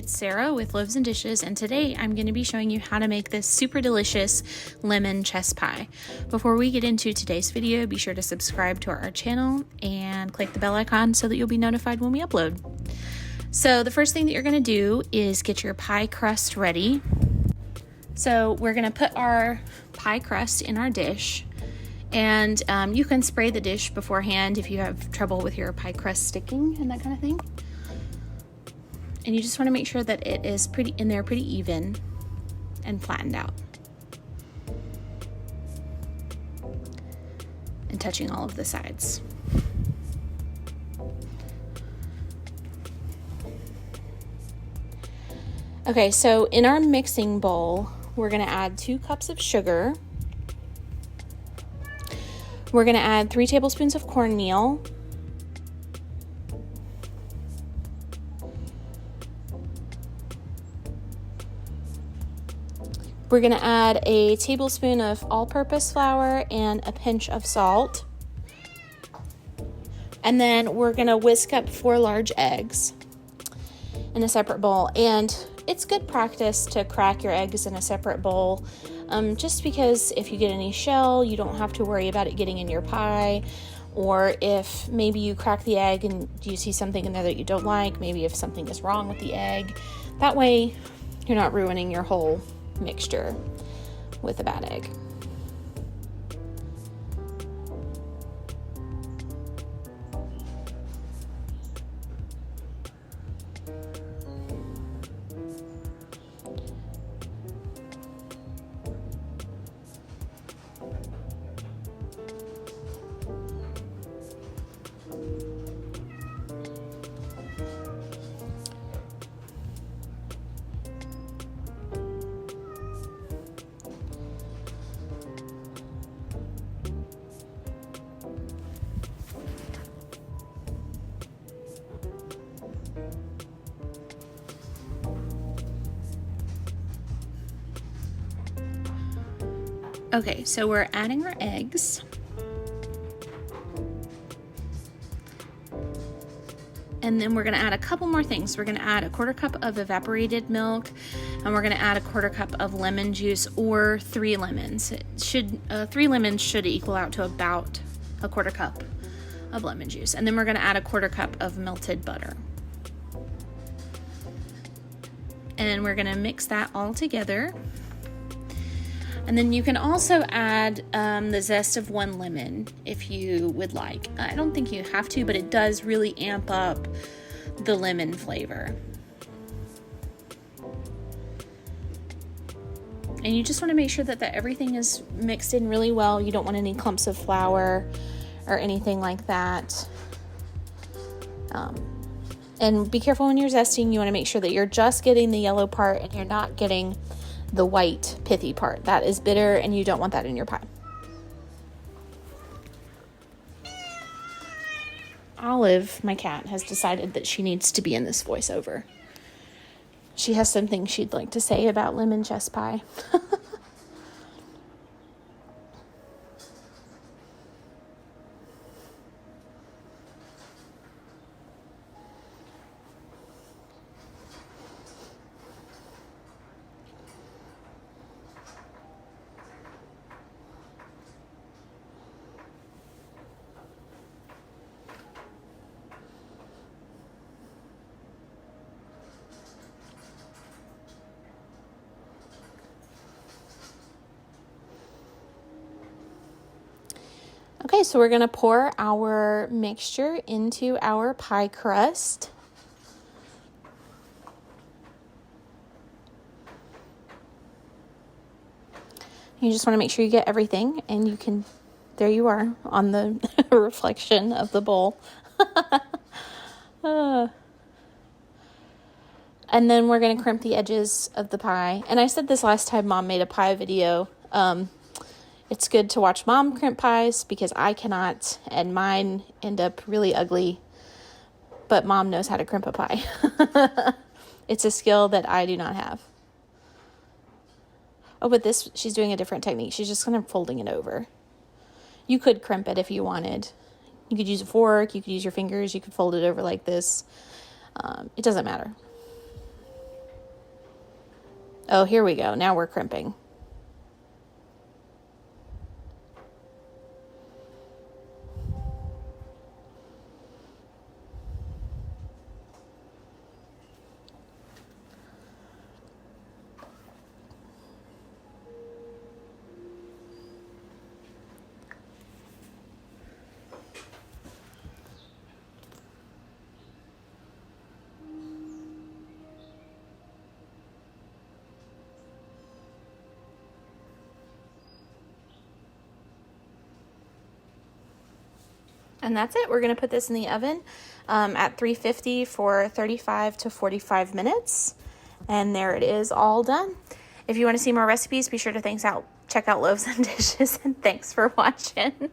it's Sarah with Loaves and Dishes, and today I'm going to be showing you how to make this super delicious lemon chess pie. Before we get into today's video, be sure to subscribe to our channel and click the bell icon so that you'll be notified when we upload. So the first thing that you're going to do is get your pie crust ready. So we're going to put our pie crust in our dish, and you can spray the dish beforehand if you have trouble with your pie crust sticking and that kind of thing. And you just want to make sure that it is pretty even and flattened out and touching all of the sides. Okay, so in our mixing bowl, we're going to add 2 cups of sugar. We're going to add 3 tablespoons of cornmeal. We're going to add a tablespoon of all-purpose flour and a pinch of salt. And then we're going to whisk up 4 large eggs in a separate bowl. And it's good practice to crack your eggs in a separate bowl, just because if you get any shell, you don't have to worry about it getting in your pie. Or if maybe you crack the egg and you see something in there that you don't like, maybe if something is wrong with the egg, that way you're not ruining your whole mixture with a bad egg. Okay, so we're adding our eggs. And then we're going to add a couple more things. We're going to add a 1/4 cup of evaporated milk, and we're going to add a 1/4 cup of lemon juice, or 3 lemons. 3 lemons should equal out to about a 1/4 cup of lemon juice. And then we're going to add a 1/4 cup of melted butter. And we're going to mix that all together. And then you can also add the zest of 1 lemon if you would like. I don't think you have to, but it does really amp up the lemon flavor. And you just want to make sure that everything is mixed in really well. You don't want any clumps of flour or anything like that. And be careful when you're zesting. You want to make sure that you're just getting the yellow part and you're not getting the white pithy part. That is bitter and you don't want that in your pie. Olive, my cat, has decided that she needs to be in this voiceover. She has something she'd like to say about lemon chess pie. Okay, so we're going to pour our mixture into our pie crust. You just want to make sure you get everything, and you can, there you are on the reflection of the bowl. And then we're going to crimp the edges of the pie. And I said this last time Mom made a pie video. It's good to watch Mom crimp pies because I cannot, and mine end up really ugly, but Mom knows how to crimp a pie. It's a skill that I do not have. Oh, but this, she's doing a different technique. She's just kind of folding it over. You could crimp it if you wanted. You could use a fork, you could use your fingers, you could fold it over like this. It doesn't matter. Oh, here we go. Now we're crimping. And that's it. We're going to put this in the oven at 350 for 35 to 45 minutes. And there it is, all done. If you want to see more recipes, be sure to check out Loaves and Dishes. And thanks for watching.